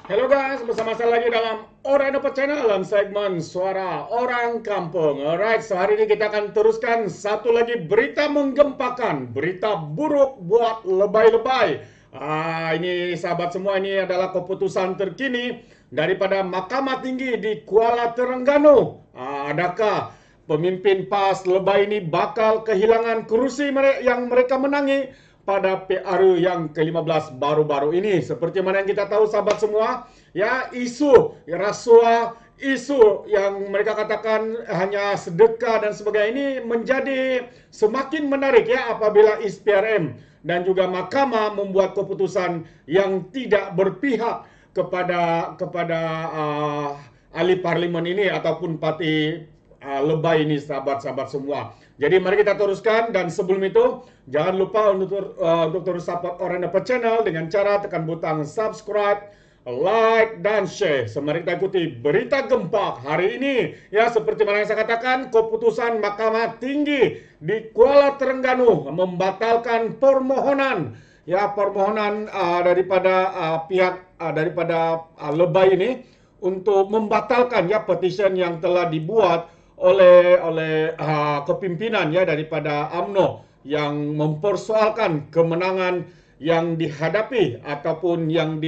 Halo guys, bersama saya lagi dalam Orang Dapat Channel dalam segmen Suara Orang Kampung. Alright, so hari ini kita akan teruskan satu lagi berita menggempakan, berita buruk buat lebay-lebay. Ini sahabat semua, ini adalah keputusan terkini daripada Mahkamah Tinggi di Kuala Terengganu. Adakah pemimpin PAS lebay ini bakal kehilangan kursi yang mereka menangi pada PRU yang ke-15 baru-baru ini? Seperti mana yang kita tahu sahabat semua, ya, isu rasuah, isu yang mereka katakan hanya sedekah dan sebagainya ini menjadi semakin menarik ya apabila ISPRM dan juga mahkamah membuat keputusan yang tidak berpihak kepada ahli parlimen ini ataupun parti lebay ini sahabat-sahabat semua. Jadi mari kita teruskan, dan sebelum itu jangan lupa untuk terus support Orang Dapat Channel dengan cara tekan butang subscribe, like, dan share. Mari kita ikuti berita gempak hari ini. Ya, seperti mana yang saya katakan, keputusan Mahkamah Tinggi di Kuala Terengganu membatalkan permohonan daripada lebay ini untuk membatalkan ya petition yang telah dibuat oleh kepimpinan ya daripada UMNO yang mempersoalkan kemenangan yang dihadapi ataupun yang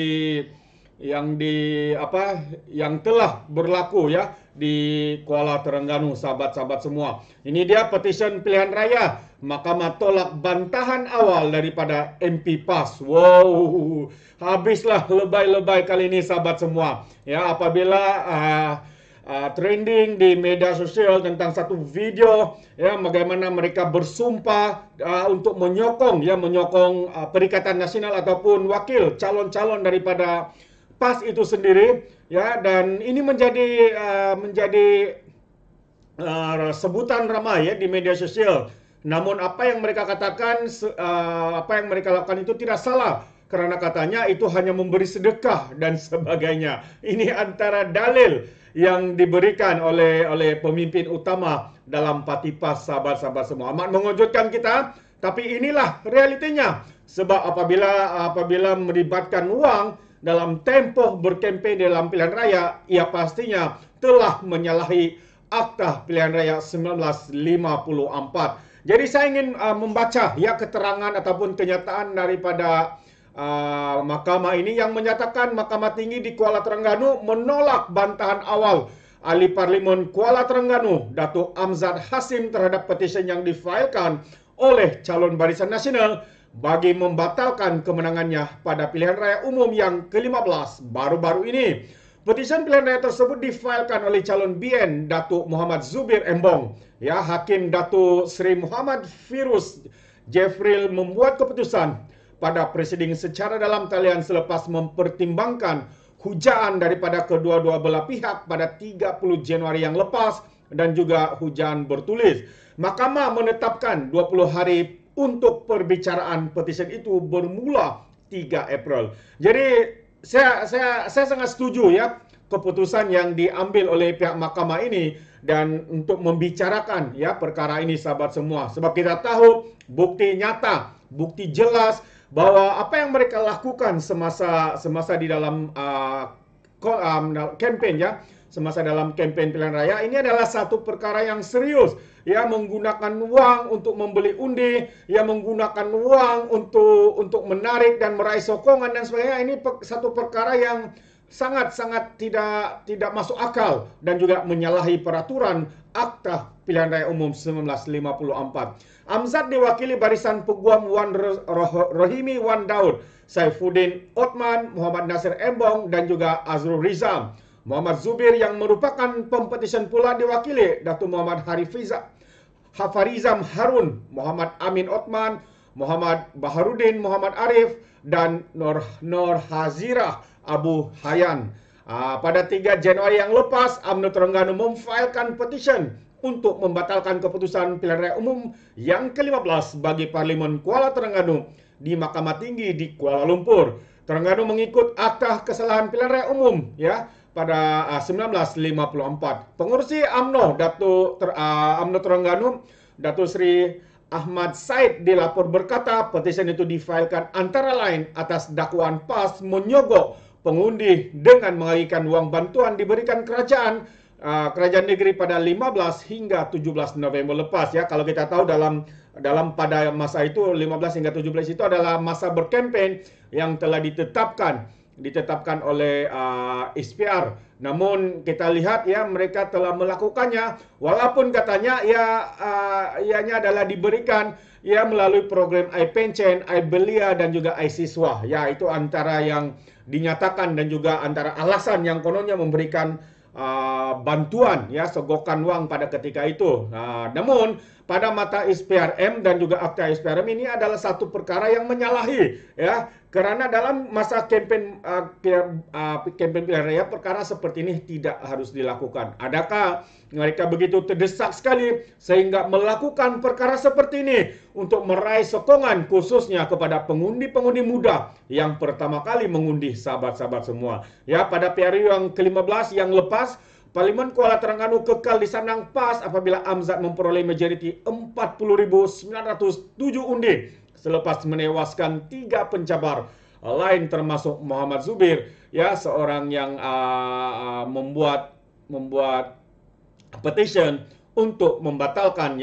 telah berlaku ya di Kuala Terengganu, sahabat-sahabat semua. Ini dia petition pilihan raya. Mahkamah tolak bantahan awal daripada MP PAS. Wow, habislah lebay-lebay kali ini sahabat semua. Ya, apabila trending di media sosial tentang satu video ya bagaimana mereka bersumpah untuk menyokong Perikatan Nasional ataupun wakil calon-calon daripada PAS itu sendiri ya, dan ini menjadi sebutan ramai ya di media sosial. Namun apa yang mereka katakan, apa yang mereka lakukan itu tidak salah, karena katanya itu hanya memberi sedekah dan sebagainya. Ini antara dalil yang diberikan oleh pemimpin utama dalam parti PAS, sahabat-sahabat semua. Amat mengejutkan kita, tapi inilah realitinya. Sebab apabila melibatkan uang dalam tempoh berkempen dalam pilihan raya, ia pastinya telah menyalahi Akta Pilihan Raya 1954. Jadi saya ingin membaca ya keterangan ataupun kenyataan daripada mahkamah ini yang menyatakan Mahkamah Tinggi di Kuala Terengganu menolak bantahan awal ahli parlimen Kuala Terengganu Datuk Amzad Hasim terhadap petisi yang difailkan oleh calon Barisan Nasional bagi membatalkan kemenangannya pada pilihan raya umum yang ke-15 baru-baru ini. Petisi pilihan raya tersebut difailkan oleh calon BN Datuk Muhammad Zubir Embong. Ya, Hakim Datuk Seri Muhammad Firuz Jeffril membuat keputusan pada presiding secara dalam talian selepas mempertimbangkan hujaan daripada kedua-dua belah pihak pada 30 Januari yang lepas dan juga hujaan bertulis. Mahkamah menetapkan 20 hari untuk perbicaraan petisi itu bermula 3 April. Jadi saya sangat setuju ya keputusan yang diambil oleh pihak mahkamah ini dan untuk membicarakan ya perkara ini sahabat semua. Sebab kita tahu bukti nyata, bukti jelas bahwa apa yang mereka lakukan semasa di dalam campaign ya, semasa dalam campaign pilihan raya ini adalah satu perkara yang serius. Ya, menggunakan uang untuk membeli undi, ya menggunakan uang untuk menarik dan meraih sokongan dan sebagainya. Ini satu perkara yang sangat-sangat tidak masuk akal dan juga menyalahi peraturan Akta Pilihan Raya Umum 1954. Amzad diwakili barisan peguam Wan Rohimi Wan Daud, Saifuddin Othman, Muhammad Nasir Embong, dan juga Azrul Rizam. Muhammad Zubir yang merupakan pempetition pula diwakili Datuk Muhammad Hafarizam Harun, Muhammad Amin Othman, Muhammad Baharudin Muhammad Arif, dan Nur Hazirah Abu Hayan. Pada 3 Januari yang lepas, UMNO Terengganu memfailkan petition untuk membatalkan keputusan pilihan raya umum yang ke-15 bagi Parlimen Kuala Terengganu di Mahkamah Tinggi di Kuala Lumpur. Terengganu mengikut akta kesalahan pilihan raya umum ya pada 1954. Pengurusi UMNO UMNO Terengganu Datuk Seri Ahmad Said dilapor berkata petisi itu difailkan antara lain atas dakwaan PAS menyogok pengundi dengan mengalihkan uang bantuan diberikan kerajaan negeri pada 15 hingga 17 November lepas ya. Kalau kita tahu dalam pada masa itu 15 hingga 17 itu adalah masa berkempen yang telah ditetapkan oleh SPR. Namun kita lihat ya mereka telah melakukannya walaupun katanya ianya adalah diberikan ya melalui program iPension, iBelia dan juga iSiswa. Ya, itu antara yang dinyatakan dan juga antara alasan yang kononnya memberikan bantuan ya sogokan uang pada ketika itu. Namun pada mata SPRM dan juga akta SPRM ini adalah satu perkara yang menyalahi ya, karena dalam masa kampanye pilihan raya perkara seperti ini tidak harus dilakukan. Adakah mereka begitu terdesak sekali sehingga melakukan perkara seperti ini untuk meraih sokongan khususnya kepada pengundi-pengundi muda yang pertama kali mengundi, sahabat-sahabat semua. Ya, pada periode yang ke-15 yang lepas, Parlimen Kuala Terengganu kekal disandang PAS apabila Amzad memperoleh majoriti 40.907 undi selepas menewaskan 3 pencabar lain termasuk Muhammad Zubir ya, seorang yang membuat petition untuk membatalkan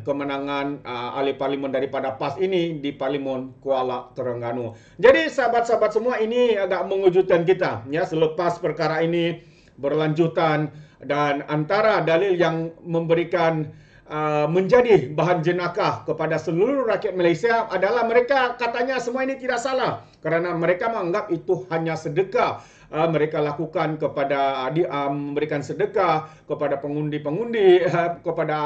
kemenangan ahli parlimen daripada PAS ini di Parlimen Kuala Terengganu. Jadi sahabat-sahabat semua, ini agak mengejutkan kita ya, selepas perkara ini berlanjutan dan antara dalil yang memberikan menjadi bahan jenakah kepada seluruh rakyat Malaysia adalah mereka katanya semua ini tidak salah kerana mereka menganggap itu hanya sedekah. Mereka lakukan kepada memberikan sedekah kepada pengundi-pengundi, kepada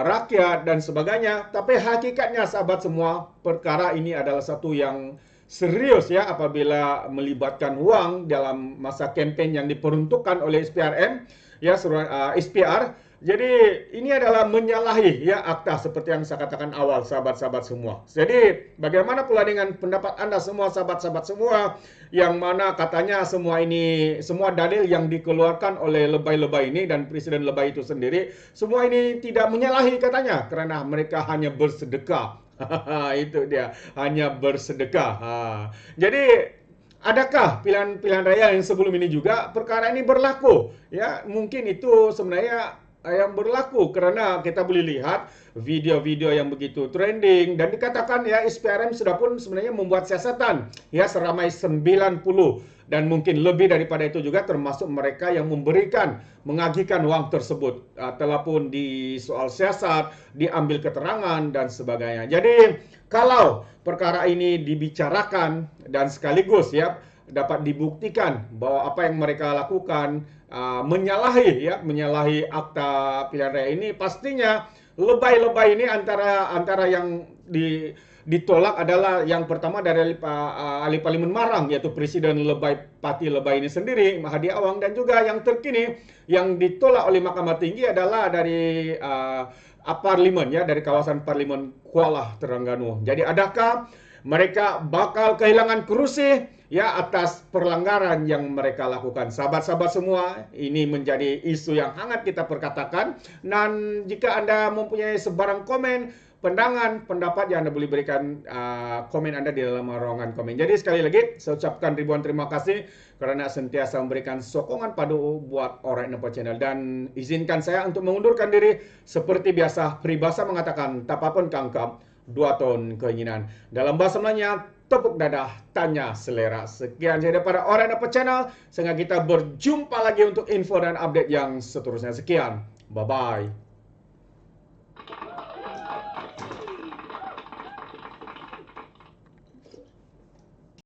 rakyat dan sebagainya. Tapi hakikatnya sahabat semua, perkara ini adalah satu yang serius ya apabila melibatkan wang dalam masa kempen yang diperuntukkan oleh SPRM ya, SPR. Jadi ini adalah menyalahi ya akta seperti yang saya katakan awal, sahabat-sahabat semua. Jadi bagaimana pula dengan pendapat Anda semua, sahabat-sahabat semua, yang mana katanya semua dalil yang dikeluarkan oleh lebay-lebay ini dan Presiden lebay itu sendiri, semua ini tidak menyalahi katanya kerana mereka hanya bersedekah. Itu dia, hanya bersedekah. Jadi adakah pilihan raya yang sebelum ini juga perkara ini berlaku? Ya, mungkin itu sebenarnya yang berlaku kerana kita boleh lihat video-video yang begitu trending dan dikatakan ya SPRM sudah pun sebenarnya membuat siasatan ya seramai 90 dan mungkin lebih daripada itu juga termasuk mereka yang mengagihkan wang tersebut telah pun di soal siasat diambil keterangan dan sebagainya. Jadi kalau perkara ini dibicarakan dan sekaligus ya dapat dibuktikan bahwa apa yang mereka lakukan menyalahi akta pilihan raya ini, pastinya lebay-lebay ini antara yang ditolak adalah yang pertama dari ahli parlimen Marang, yaitu Presiden lebay parti lebay ini sendiri, Mahdi Awang, dan juga yang terkini yang ditolak oleh Mahkamah Tinggi adalah dari parlimen ya, dari kawasan Parlimen Kuala Terengganu. Jadi adakah mereka bakal kehilangan kerusi ya atas pelanggaran yang mereka lakukan? Sahabat-sahabat semua, ini menjadi isu yang hangat kita perkatakan. Dan jika Anda mempunyai sebarang komen, pandangan, pendapat, yang Anda boleh berikan komen Anda di dalam ruangan komen. Jadi sekali lagi, saya ucapkan ribuan terima kasih kerana sentiasa memberikan sokongan padu buat Alright Nampak Channel. Dan izinkan saya untuk mengundurkan diri. Seperti biasa, peribahasa mengatakan, tak apa pun kangkap, 2 tahun keinginan. Dalam bahasa Melayu, tepuk dadah, tanya selera. Sekian saja daripada Alright Nampak Channel. Sehingga kita berjumpa lagi untuk info dan update yang seterusnya. Sekian. Bye-bye.